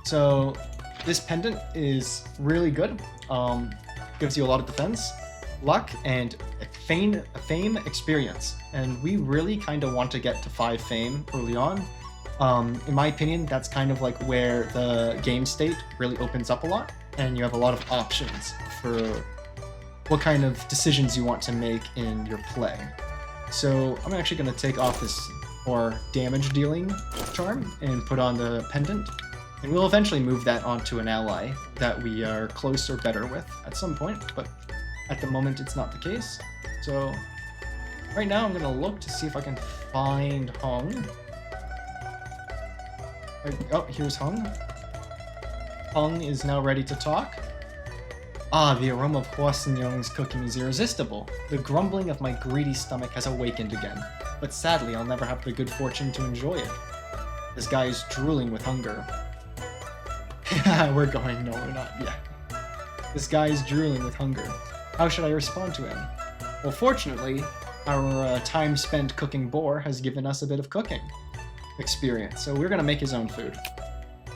So this pendant is really good. Gives you a lot of defense, luck, and fame experience. And we really kind of want to get to 5 fame early on. In my opinion, that's kind of like where the game state really opens up a lot, and you have a lot of options for what kind of decisions you want to make in your play. So I'm actually going to take off this more damage dealing charm and put on the pendant. And we'll eventually move that onto an ally that we are close or better with at some point, but at the moment it's not the case. So right now I'm going to look to see if I can find Hung. Oh, here's Hung. Hung is now ready to talk. Ah, the aroma of Hua Sinyoung's cooking is irresistible. The grumbling of my greedy stomach has awakened again, but sadly I'll never have the good fortune to enjoy it. This guy is drooling with hunger. We're going, no we're not, yeah. This guy is drooling with hunger. How should I respond to him? Well, fortunately, our time spent cooking boar has given us a bit of cooking experience, so we're gonna make his own food.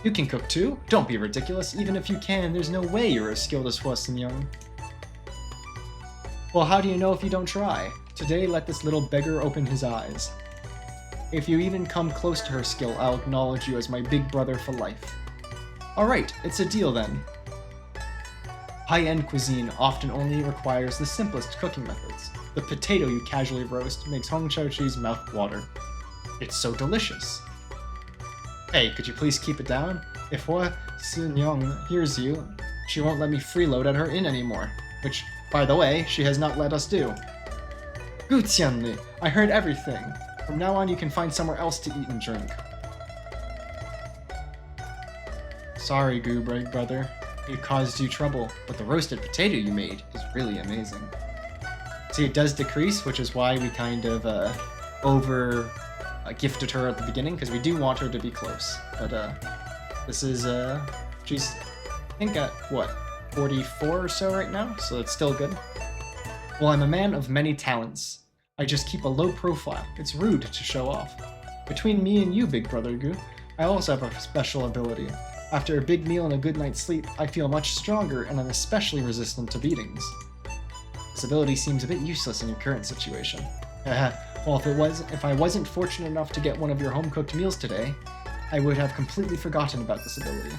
You can cook too? Don't be ridiculous. Even if you can, there's no way you're as skilled as Hua Sinyoung. Well, how do you know if you don't try? Today, let this little beggar open his eyes. If you even come close to her skill, I'll acknowledge you as my big brother for life. Alright, it's a deal then. High-end cuisine often only requires the simplest cooking methods. The potato you casually roast makes Hong Chao-Chi's mouth water. It's so delicious. Hey, could you please keep it down? If Hua Sinyoung hears you, she won't let me freeload at her inn anymore. Which, by the way, she has not let us do. Gu Tianli, I heard everything. From now on you can find somewhere else to eat and drink. Sorry, Gu, brother. It caused you trouble, but the roasted potato you made is really amazing. See, it does decrease, which is why we kind of gifted her at the beginning, because we do want her to be close. But this is, she's, I think at, what, 44 or so right now? So it's still good. Well, I'm a man of many talents. I just keep a low profile. It's rude to show off. Between me and you, big brother Gu, I also have a special ability. After a big meal and a good night's sleep, I feel much stronger and I'm especially resistant to beatings. This ability seems a bit useless in your current situation. Well, if I wasn't fortunate enough to get one of your home-cooked meals today, I would have completely forgotten about this ability.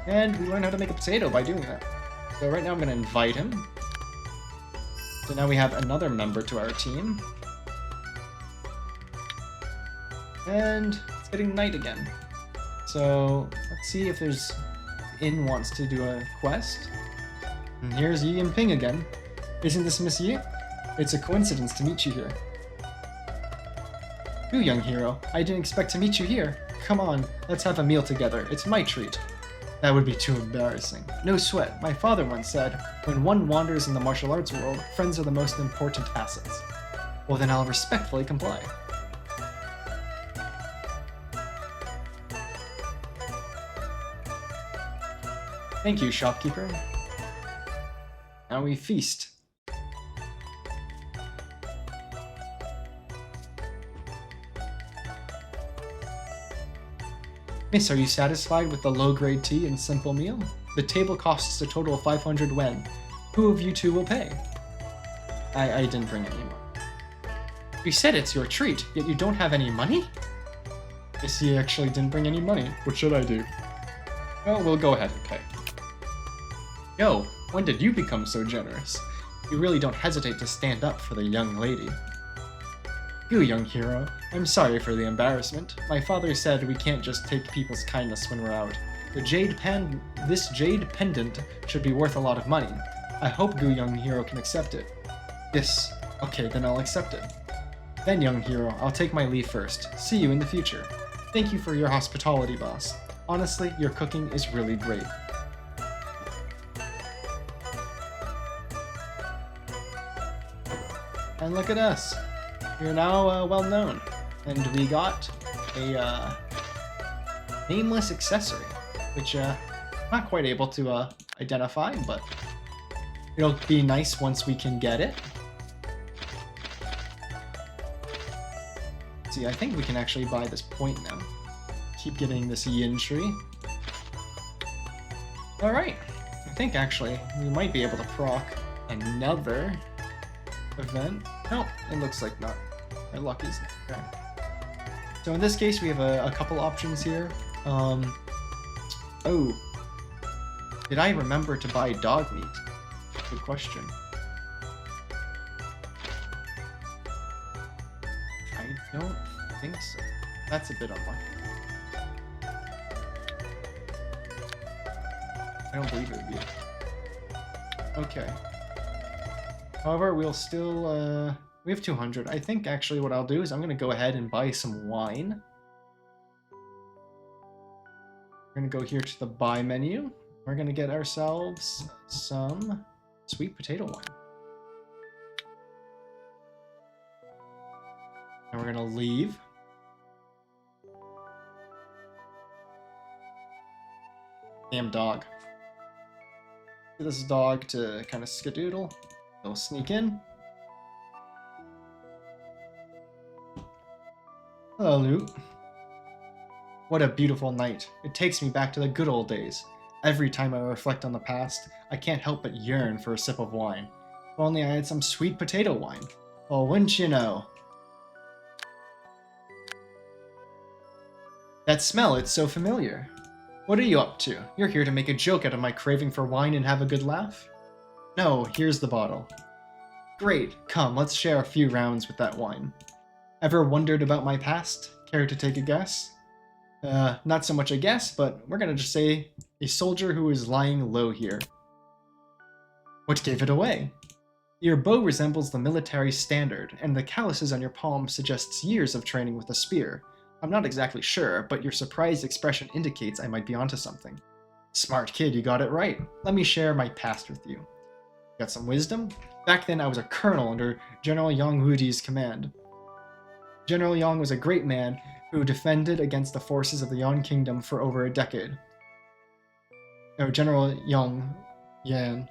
And we learned how to make a potato by doing that. So right now I'm going to invite him. So now we have another member to our team. And it's getting night again. So let's see if there's Inn wants to do a quest. And here's Yi and Ping again. Isn't this Miss Yi? It's a coincidence to meet you here. You young hero, I didn't expect to meet you here. Come on, let's have a meal together. It's my treat. That would be too embarrassing. No sweat. My father once said, when one wanders in the martial arts world, friends are the most important assets. Well then I'll respectfully comply. Thank you, shopkeeper. Now we feast. Miss, are you satisfied with the low-grade tea and simple meal? The table costs a total of 500 wen. Who of you two will pay? I didn't bring any more. You said it's your treat, yet you don't have any money? Miss, you actually didn't bring any money. What should I do? Well, we'll go ahead and pay. Yo, when did you become so generous? You really don't hesitate to stand up for the young lady. You young hero, I'm sorry for the embarrassment. My father said we can't just take people's kindness when we're out. This jade pendant should be worth a lot of money. I hope Gu young hero can accept it. Yes, okay, then I'll accept it. Then young hero, I'll take my leave first. See you in the future. Thank you for your hospitality, boss. Honestly, your cooking is really great. And look at us. We're now well known. And we got a nameless accessory, which I'm not quite able to identify, but it'll be nice once we can get it. See, I think we can actually buy this point now. Keep getting this yin tree. Alright. I think actually we might be able to proc another event. Nope, it looks like not. My luck is okay. So in this case we have a couple options here. Oh. Did I remember to buy dog meat? Good question. I don't think so. That's a bit unlucky. I don't believe it would be. Okay. However, we'll still, we have 200. I think actually what I'll do is I'm going to go ahead and buy some wine. We're going to go here to the buy menu. We're going to get ourselves some sweet potato wine. And we're going to leave. Damn dog. Get this dog to kind of skedoodle. He'll sneak in. Hello, Luke. What a beautiful night. It takes me back to the good old days. Every time I reflect on the past, I can't help but yearn for a sip of wine. If only I had some sweet potato wine. Oh, wouldn't you know? That smell, it's so familiar. What are you up to? You're here to make a joke out of my craving for wine and have a good laugh? No, here's the bottle. Great, come, let's share a few rounds with that wine. Ever wondered about my past? Care to take a guess? Not so much a guess, but we're gonna just say a soldier who is lying low here. What gave it away? Your bow resembles the military standard, and the calluses on your palm suggests years of training with a spear. I'm not exactly sure, but your surprised expression indicates I might be onto something. Smart kid, you got it right. Let me share my past with you. Got some wisdom? Back then I was a colonel under General Yang Wudi's command. General Yang was a great man who defended against the forces of the Yan Kingdom for over a decade. No, General Yan.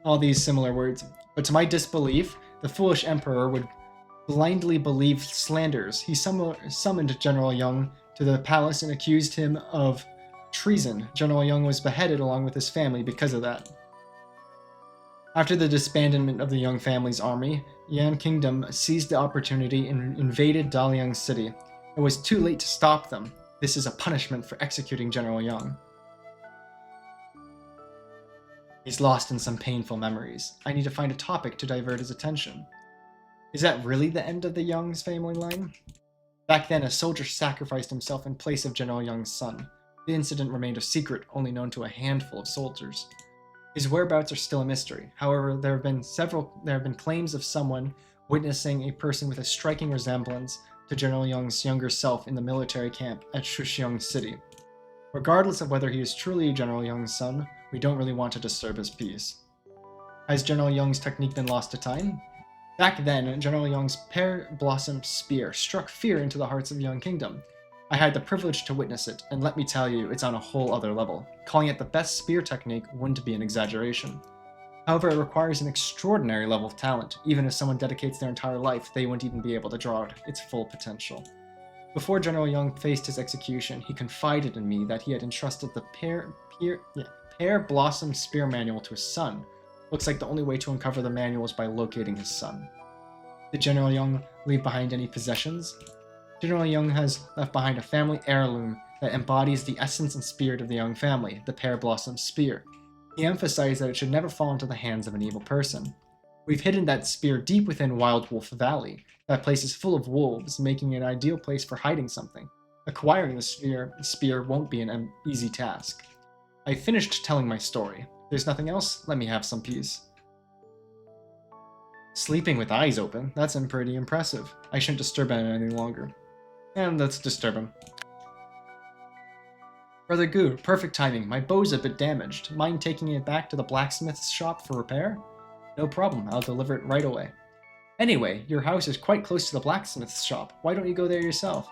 All these similar words. But to my disbelief, the foolish emperor would blindly believe slanders. He summoned General Yang to the palace and accused him of treason. General Yang was beheaded along with his family because of that. After the disbandment of the Yang family's army, Yan Kingdom seized the opportunity and invaded Daliang City. It was too late to stop them. This is a punishment for executing General Yang. He's lost in some painful memories. I need to find a topic to divert his attention. Is that really the end of the Yang's family line? Back then, a soldier sacrificed himself in place of General Yang's son. The incident remained a secret, only known to a handful of soldiers. His whereabouts are still a mystery. However, there have been claims of someone witnessing a person with a striking resemblance to General Yang's younger self in the military camp at Shuxiang City. Regardless of whether he is truly General Yang's son, we don't really want to disturb his peace. Has General Yang's technique been lost to time? Back then, General Yang's pear blossom spear struck fear into the hearts of the Yang Kingdom. I had the privilege to witness it, and let me tell you, it's on a whole other level. Calling it the best spear technique wouldn't be an exaggeration. However, it requires an extraordinary level of talent. Even if someone dedicates their entire life, they wouldn't even be able to draw its full potential. Before General Yang faced his execution, he confided in me that he had entrusted the pear blossom spear manual to his son. Looks like the only way to uncover the manual is by locating his son. Did General Yang leave behind any possessions? General Yang has left behind a family heirloom that embodies the essence and spirit of the Yang family, the pear blossom spear. He emphasized that it should never fall into the hands of an evil person. We've hidden that spear deep within Wild Wolf Valley. That place is full of wolves, making it an ideal place for hiding something. Acquiring the spear won't be an easy task. I finished telling my story. If there's nothing else, let me have some peace. Sleeping with eyes open? That's pretty impressive. I shouldn't disturb him any longer. And let's disturb him. Brother Goo, perfect timing. My bow's a bit damaged. Mind taking it back to the blacksmith's shop for repair? No problem, I'll deliver it right away. Anyway, your house is quite close to the blacksmith's shop. Why don't you go there yourself?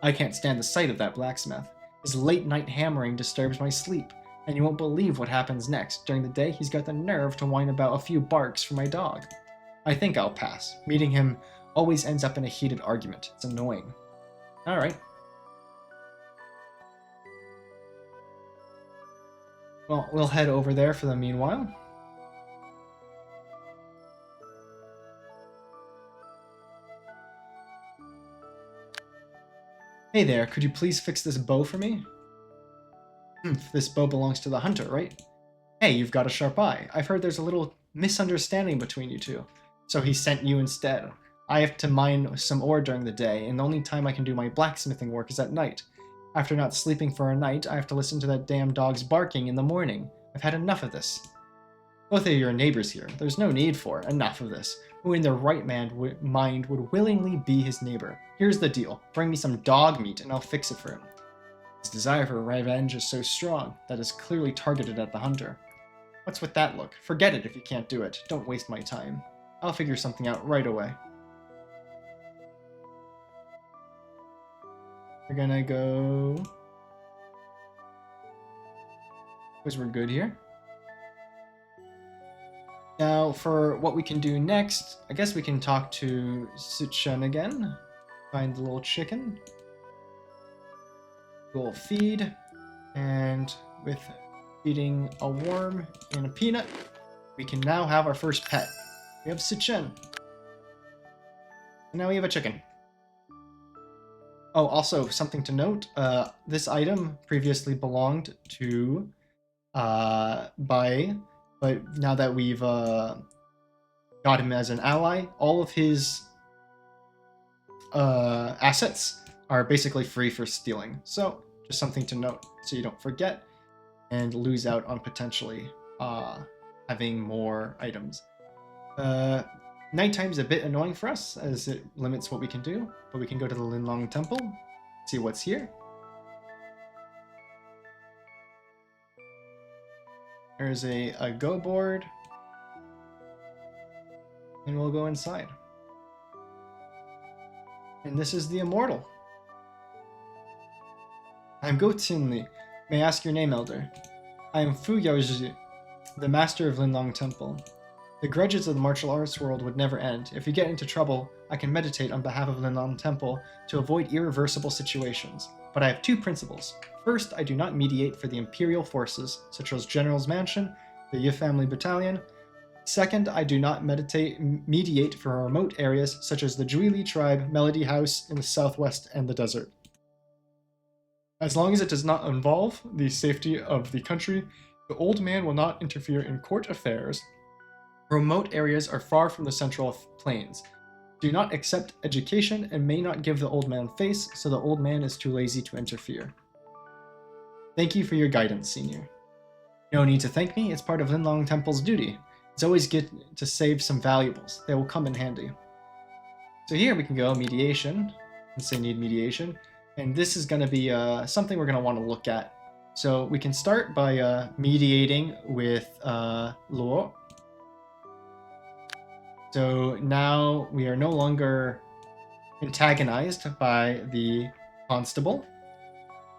I can't stand the sight of that blacksmith. His late-night hammering disturbs my sleep, and you won't believe what happens next. During the day, he's got the nerve to whine about a few barks for my dog. I think I'll pass. Meeting him always ends up in a heated argument. It's annoying. Alright. Well, we'll head over there for the meanwhile. Hey there, could you please fix this bow for me? This bow belongs to the hunter, right? Hey, you've got a sharp eye. I've heard there's a little misunderstanding between you two. So he sent you instead. I have to mine some ore during the day, and the only time I can do my blacksmithing work is at night. After not sleeping for a night, I have to listen to that damn dog's barking in the morning. I've had enough of this. Both of your neighbors here. There's no need for enough of this. Who in their right mind would willingly be his neighbor? Here's the deal. Bring me some dog meat and I'll fix it for him. His desire for revenge is so strong that it's clearly targeted at the hunter. What's with that look? Forget it if you can't do it. Don't waste my time. I'll figure something out right away. We're gonna go... because we're good here. Now, for what we can do next, I guess we can talk to Suchun again. Find the little chicken. We'll feed. And with feeding a worm and a peanut, we can now have our first pet. We have Suchun. And now we have a chicken. Oh, also, something to note. This item previously belonged to Bai. But now that we've got him as an ally, all of his assets are basically free for stealing. So just something to note so you don't forget and lose out on potentially having more items. Nighttime's a bit annoying for us as it limits what we can do, but we can go to the Linlong Temple, see what's here. There's a go board, and we'll go inside. And this is the Immortal. I'm Go Tinli. May I ask your name, Elder? I am Fu Yaoji, the Master of Linlong Temple. The grudges of the martial arts world would never end. If you get into trouble, I can meditate on behalf of Linlong Temple to avoid irreversible situations. But I have two principles. First, I do not mediate for the Imperial forces, such as General's Mansion, the Yi Family Battalion. Second, I do not mediate for remote areas, such as the Juili Tribe Melody House in the southwest and the desert. As long as it does not involve the safety of the country, the old man will not interfere in court affairs. Remote areas are far from the central plains. Do not accept education and may not give the old man face, so the old man is too lazy to interfere. Thank you for your guidance, Senior. No need to thank me, it's part of Linlong Temple's duty. It's always good to save some valuables. They will come in handy. So here we can go mediation, and say need mediation, and this is going to be something we're going to want to look at. So we can start by mediating with Luo. So now we are no longer antagonized by the constable.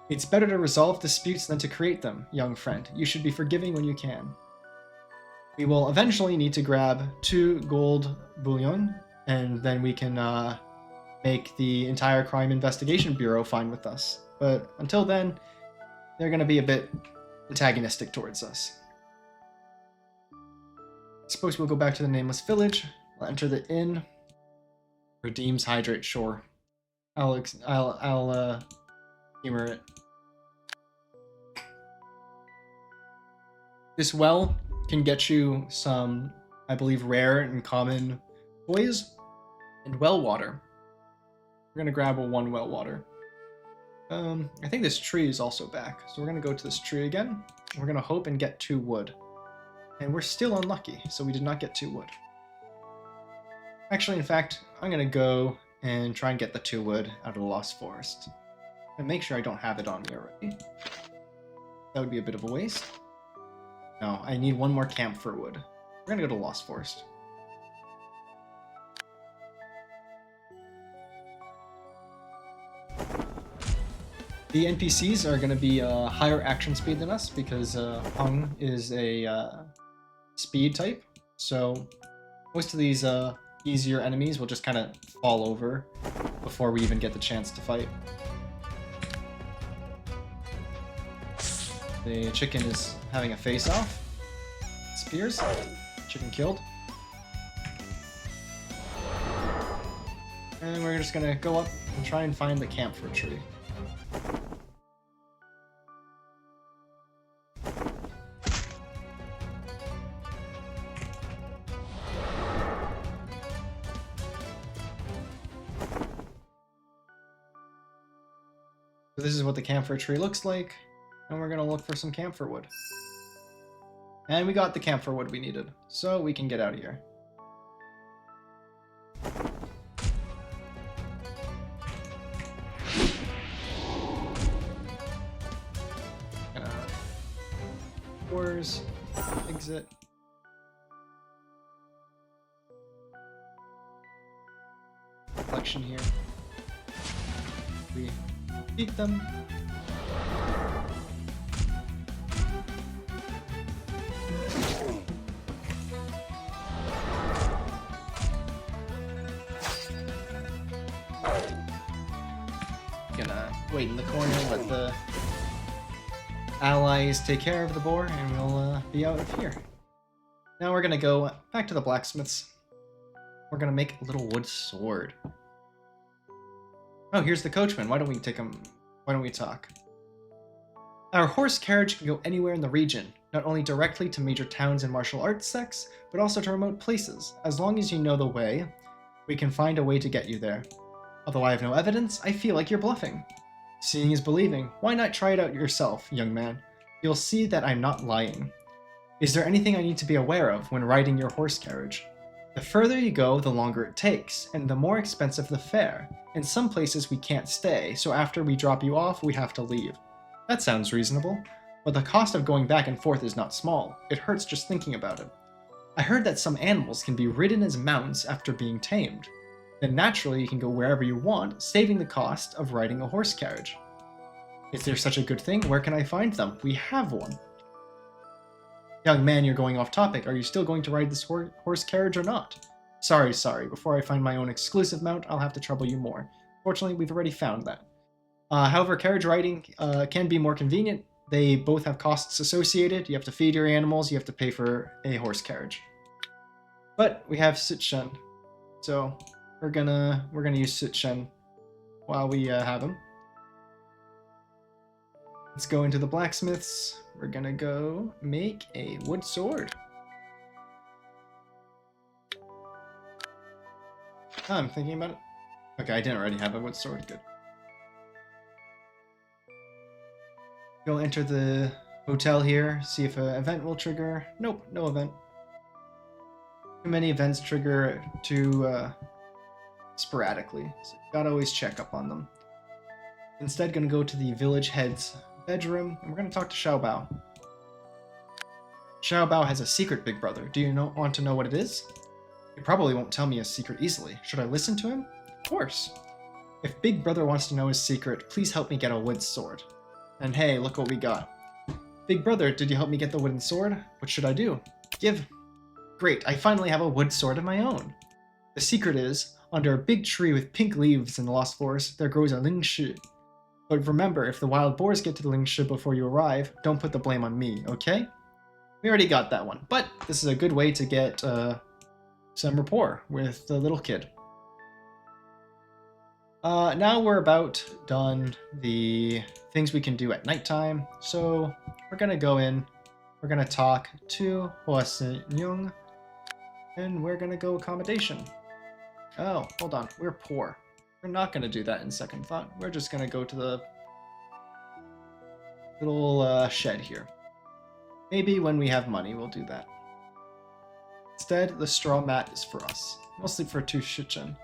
It's better to resolve disputes than to create them, young friend. You should be forgiving when you can. We will eventually need to grab 2 gold bullion, and then we can make the entire Crime Investigation Bureau fine with us. But until then, they're going to be a bit antagonistic towards us. I suppose we'll go back to the Nameless Village. We'll enter the inn. Redeems Hydrate, sure. I'll humor it. This well can get you some, I believe, rare and common toys and well water. We're gonna grab a 1 well water. I think this tree is also back, so we're gonna go to this tree again. We're gonna hope and get 2 wood. And we're still unlucky, so we did not get 2 wood. Actually, in fact, I'm gonna go and try and get the 2 wood out of the Lost Forest. And make sure I don't have it on me already. That would be a bit of a waste. No, I need 1 more camp for wood. We're gonna go to Lost Forest. The NPCs are gonna be higher action speed than us because Hung is a speed type. So most of these easier enemies will just kind of fall over before we even get the chance to fight. The chicken is having a face-off. Spears. Chicken killed. And we're just gonna go up and try and find the camphor tree. So this is what the camphor tree looks like, and we're gonna look for some camphor wood. And we got the camphor wood we needed, so we can get out of here. Doors, exit. Collection here. We beat them. Gonna wait in the corner, let the allies take care of the boar, and we'll be out of here. Now we're gonna go back to the blacksmiths. We're gonna make a little wood sword. Oh, here's the coachman. Why don't we take him? Why don't we talk? Our horse carriage can go anywhere in the region, not only directly to major towns and martial arts sects, but also to remote places. As long as you know the way, we can find a way to get you there. Although I have no evidence, I feel like you're bluffing. Seeing is believing. Why not try it out yourself, young man? You'll see that I'm not lying. Is there anything I need to be aware of when riding your horse carriage? The further you go, the longer it takes, and the more expensive the fare. In some places we can't stay, so after we drop you off, we have to leave. That sounds reasonable, but the cost of going back and forth is not small. It hurts just thinking about it. I heard that some animals can be ridden as mounts after being tamed. Then naturally you can go wherever you want, saving the cost of riding a horse carriage. Is there such a good thing? Where can I find them? We have one. Young man, you're going off topic. Are you still going to ride this horse carriage or not? Sorry. Before I find my own exclusive mount, I'll have to trouble you more. Fortunately, we've already found that. However, carriage riding can be more convenient. They both have costs associated. You have to feed your animals, you have to pay for a horse carriage. But we have Sitchen, so we're gonna use Sitchen while we have him. Let's go into the blacksmiths. We're gonna go make a wood sword. Oh, I'm thinking about it. Okay, I didn't already have a wood sword. Good. Go enter the hotel here, see if an event will trigger. Nope, no event. Too many events trigger too sporadically, so you gotta always check up on them. Instead, gonna go to the village head's bedroom, and we're gonna talk to Xiao Bao. Xiao Bao has a secret, big brother. Do you want to know what it is? He probably won't tell me his secret easily. Should I listen to him? Of course. If big brother wants to know his secret, please help me get a wood sword. And hey, look what we got. Big brother, did you help me get the wooden sword? What should I do? Give. Great, I finally have a wood sword of my own. The secret is, under a big tree with pink leaves in the Lost Forest, there grows a lingshi. But remember, if the wild boars get to the lingshi before you arrive, don't put the blame on me, okay? We already got that one, but this is a good way to get some rapport with the little kid. Now we're about done the things we can do at nighttime, so we're gonna go in, we're gonna talk to Hua Sin-young, and we're gonna go accommodation. Oh, hold on, we're poor. We're not gonna do that in second thought. We're just gonna go to the little shed here. Maybe when we have money, we'll do that. Instead, the straw mat is for us, mostly for Tu Shichen.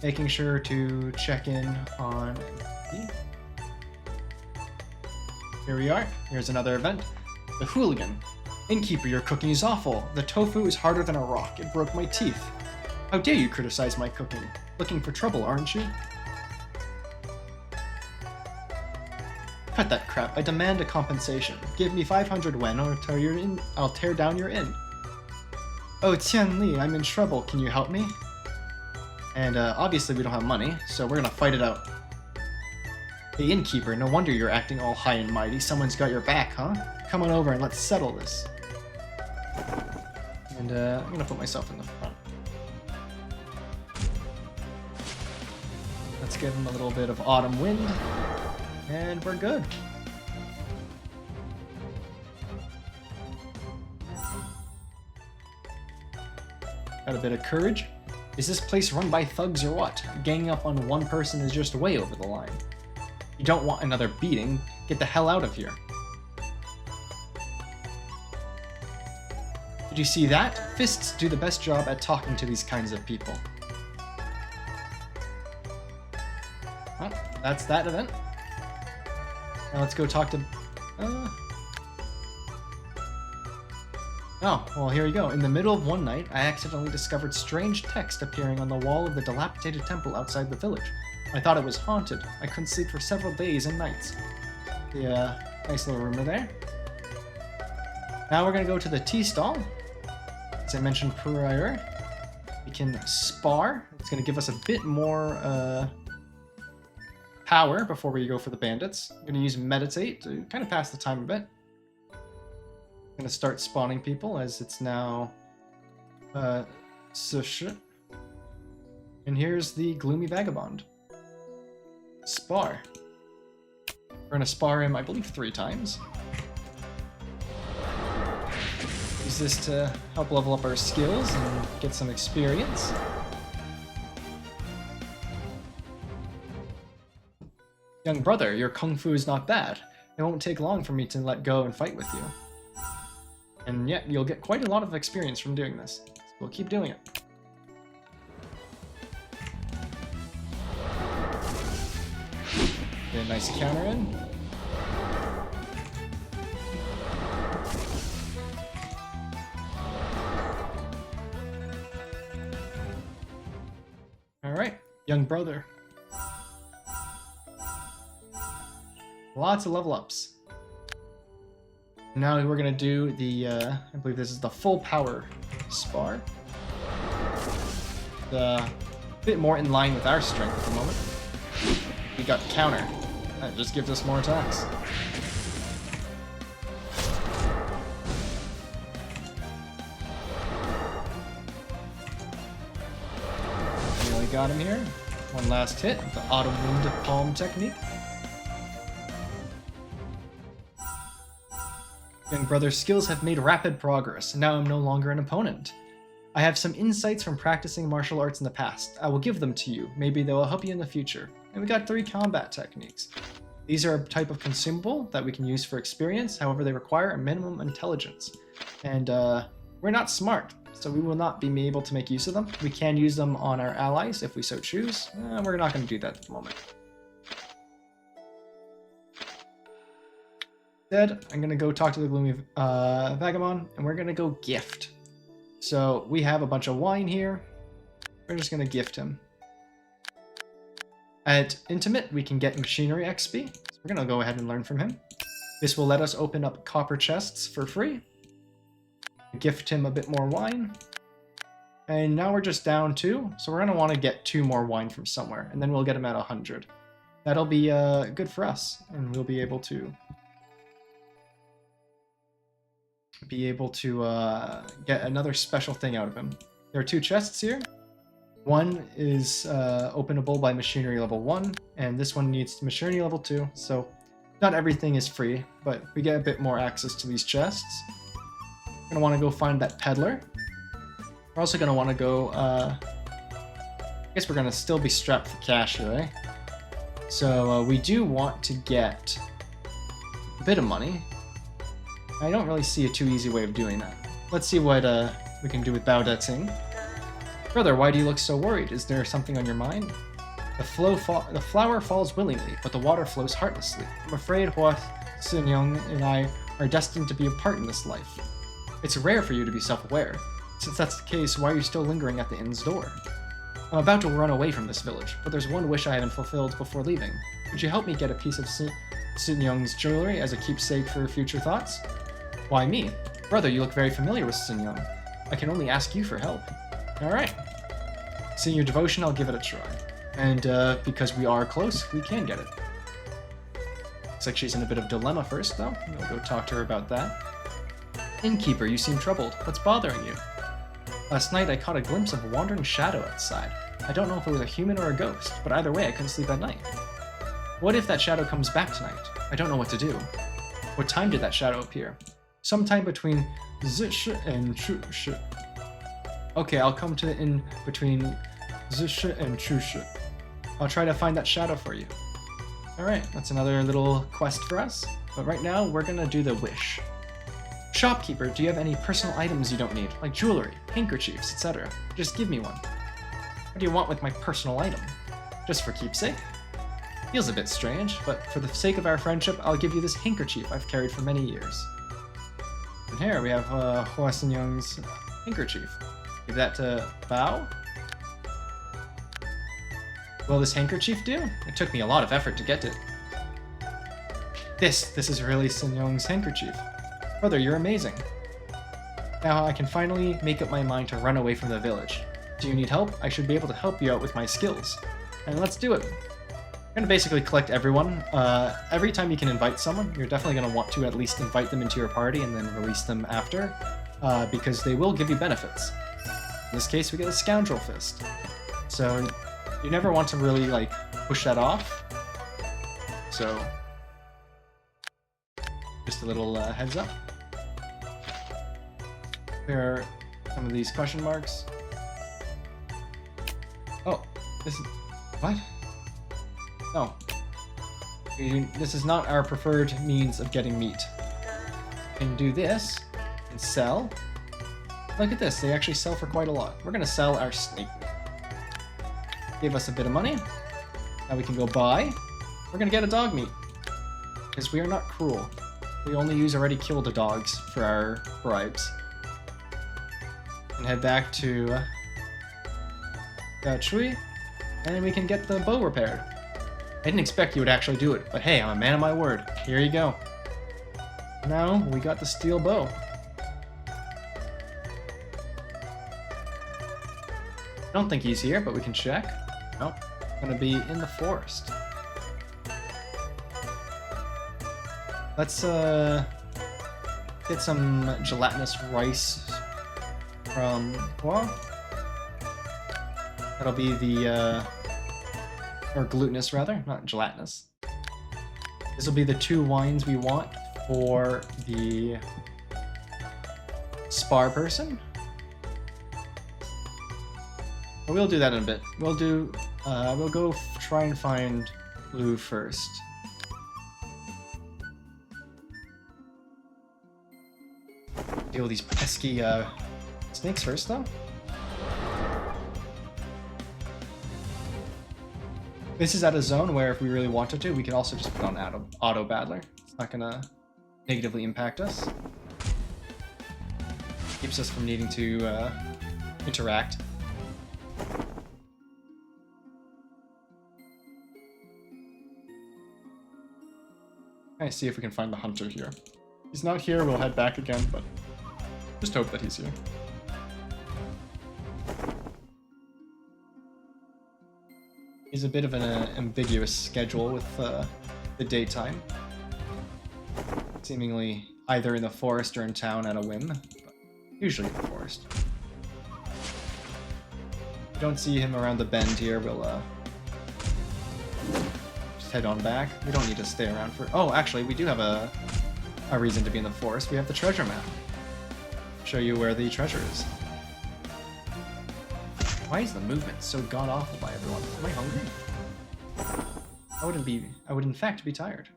Making sure to check in on MP. Here we are. Here's another event. The Hooligan. Innkeeper, your cooking is awful. The tofu is harder than a rock. It broke my teeth. How dare you criticize my cooking? Looking for trouble, aren't you? Cut that crap. I demand a compensation. Give me 500 wen or I'll tear down your inn. Oh, Tian Li, I'm in trouble. Can you help me? And obviously we don't have money, so we're gonna fight it out. Hey, innkeeper, no wonder you're acting all high and mighty. Someone's got your back, huh? Come on over and let's settle this. And I'm gonna put myself in the front. Let's give him a little bit of autumn wind, and we're good. Got a bit of courage. Is this place run by thugs or what? Ganging up on one person is just way over the line. You don't want another beating. Get the hell out of here. Did you see that? Fists do the best job at talking to these kinds of people. Well, that's that event. Now let's go talk to... Oh, well, here we go. In the middle of one night, I accidentally discovered strange text appearing on the wall of the dilapidated temple outside the village. I thought it was haunted. I couldn't sleep for several days and nights. Yeah, nice little room there. Now we're gonna go to the tea stall. As I mentioned prior, we can spar. It's gonna give us a bit more power before we go for the bandits. I'm gonna use meditate to kind of pass the time a bit. I'm gonna start spawning people as it's now sush. And here's the gloomy vagabond. Spar. We're gonna spar him, I believe, 3 times. Use this to help level up our skills and get some experience. Young brother, your kung fu is not bad. It won't take long for me to let go and fight with you. And yet, you'll get quite a lot of experience from doing this. So we'll keep doing it. Get a nice counter in. Alright, young brother. Lots of level ups. Now we're gonna do the, I believe this is the full power spar. A bit more in line with our strength at the moment. We got counter. That just gives us more attacks. Nearly got him here. One last hit, the autumn wind palm technique. Young brother's skills have made rapid progress, and now I'm no longer an opponent. I have some insights from practicing martial arts in the past. I will give them to you. Maybe they will help you in the future. And we got 3 combat techniques. These are a type of consumable that we can use for experience, however they require a minimum intelligence. And we're not smart, so we will not be able to make use of them. We can use them on our allies if we so choose. We're not going to do that at the moment. Instead, I'm going to go talk to the gloomy vagabond, and we're going to go gift. So we have a bunch of wine here. We're just going to gift him. At Intimate, we can get Machinery XP, so we're going to go ahead and learn from him. This will let us open up copper chests for free. Gift him a bit more wine. And now we're just down 2, so we're going to want to get 2 more wine from somewhere, and then we'll get him at 100. That'll be good for us, and we'll be able to get another special thing out of him. There are 2 chests here. One is openable by Machinery level 1, and this one needs Machinery level 2, so not everything is free, but we get a bit more access to these chests. We're going to want to go find that peddler. We're also going to want to go, I guess we're going to still be strapped for cash here, eh? So we do want to get a bit of money. I don't really see a too easy way of doing that. Let's see what we can do with Bao Ting. Brother, why do you look so worried? Is there something on your mind? The flower falls willingly, but the water flows heartlessly. I'm afraid Hua Sunyong and I are destined to be apart in this life. It's rare for you to be self-aware. Since that's the case, why are you still lingering at the inn's door? I'm about to run away from this village, but there's one wish I haven't fulfilled before leaving. Could you help me get a piece of Sunyong's jewelry as a keepsake for future thoughts? Why me? Brother, you look very familiar with Sunyong. I can only ask you for help. Alright. Seeing your devotion, I'll give it a try. And because we are close, we can get it. Looks like she's in a bit of dilemma first, though. We'll go talk to her about that. Innkeeper, you seem troubled. What's bothering you? Last night I caught a glimpse of a wandering shadow outside. I don't know if it was a human or a ghost, but either way I couldn't sleep at night. What if that shadow comes back tonight? I don't know what to do. What time did that shadow appear? Sometime between zish and chush. Okay, I'll come to the in between zish and chush. I'll try to find that shadow for you. Alright, that's another little quest for us. But right now, we're gonna do the wish. Shopkeeper, do you have any personal items you don't need? Like jewelry, handkerchiefs, etc. Just give me one. What do you want with my personal item? Just for keepsake? Feels a bit strange, but for the sake of our friendship, I'll give you this handkerchief I've carried for many years. And here we have Hua Young's handkerchief. Give that to Bao. Will this handkerchief do? It took me a lot of effort to get it. This is really Sin Young's handkerchief. Brother, you're amazing. Now I can finally make up my mind to run away from the village. Do you need help? I should be able to help you out with my skills. And let's do it. You're gonna basically collect everyone. Every time you can invite someone, you're definitely gonna want to at least invite them into your party and then release them after, because they will give you benefits. In this case, we get a Scoundrel Fist. So you never want to really like push that off. So just a little heads up. There are some of these question marks. Oh, this is what? No. This is not our preferred means of getting meat. We can do this and sell. Look at this, they actually sell for quite a lot. We're gonna sell our snake meat. Give us a bit of money. Now we can go buy. We're gonna get a dog meat. Because we are not cruel. We only use already killed dogs for our bribes. And head back to Chui, and then we can get the bow repaired. I didn't expect you would actually do it, but hey, I'm a man of my word. Here you go. Now we got the steel bow. I don't think he's here, but we can check. Nope, gonna be in the forest. Let's get some gelatinous rice from Hua. That'll be the or glutinous rather, not gelatinous. This will be the 2 wines we want for the spar person. But we'll do that in a bit. We'll do we'll go try and find Blue first. Deal with these pesky snakes first, though. This is at a zone where if we really wanted to, we can also just put on auto battler. It's not gonna negatively impact us. Keeps us from needing to interact. Let's see if we can find the hunter here. If he's not here, we'll head back again, but just hope that he's here. He's a bit of an ambiguous schedule with the daytime. Seemingly either in the forest or in town at a whim, but usually in the forest. If we don't see him around the bend here, we'll just head on back. We don't need to stay around for... Oh, actually, we do have a reason to be in the forest. We have the treasure map. Show you where the treasure is. Why is the movement so god-awful by everyone? Am I hungry? I would in fact be tired.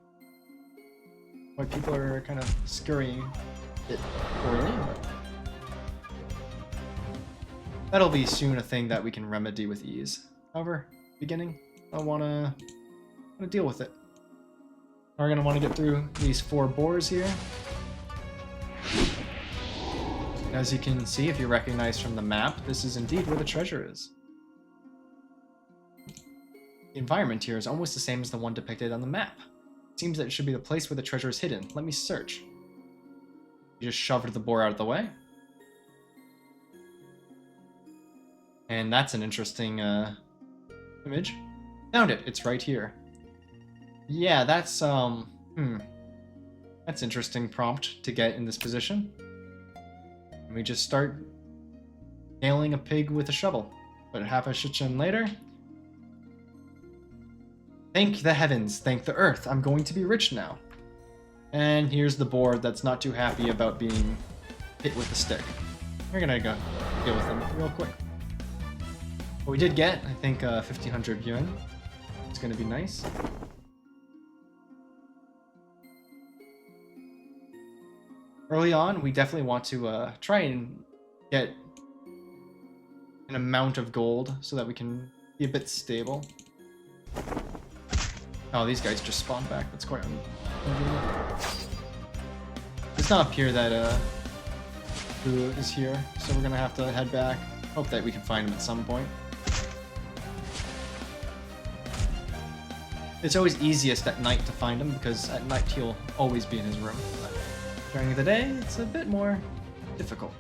Why people are kind of scurrying a bit poorly, but... That'll be soon a thing that we can remedy with ease. However, beginning, I wanna deal with it. We're gonna want to get through these 4 boars here. As you can see, if you recognize from the map, this is indeed where the treasure is. The environment here is almost the same as the one depicted on the map. It seems that it should be the place where the treasure is hidden. Let me search. You just shoved the boar out of the way. And that's an interesting image. Found it. It's right here. Yeah, that's That's interesting prompt to get in this position. And we just start nailing a pig with a shovel. But half a shichen later. Thank the heavens, thank the earth, I'm going to be rich now. And here's the board that's not too happy about being hit with a stick. We're gonna go deal with them real quick. But we did get, I think, 1,500 yuan. It's gonna be nice. Early on, we definitely want to try and get an amount of gold so that we can be a bit stable. Oh, these guys just spawned back. That's quite unfortunate. It's not appear that who is here, so we're gonna have to head back. Hope that we can find him at some point. It's always easiest at night to find him because at night he'll always be in his room. But during the day, it's a bit more difficult.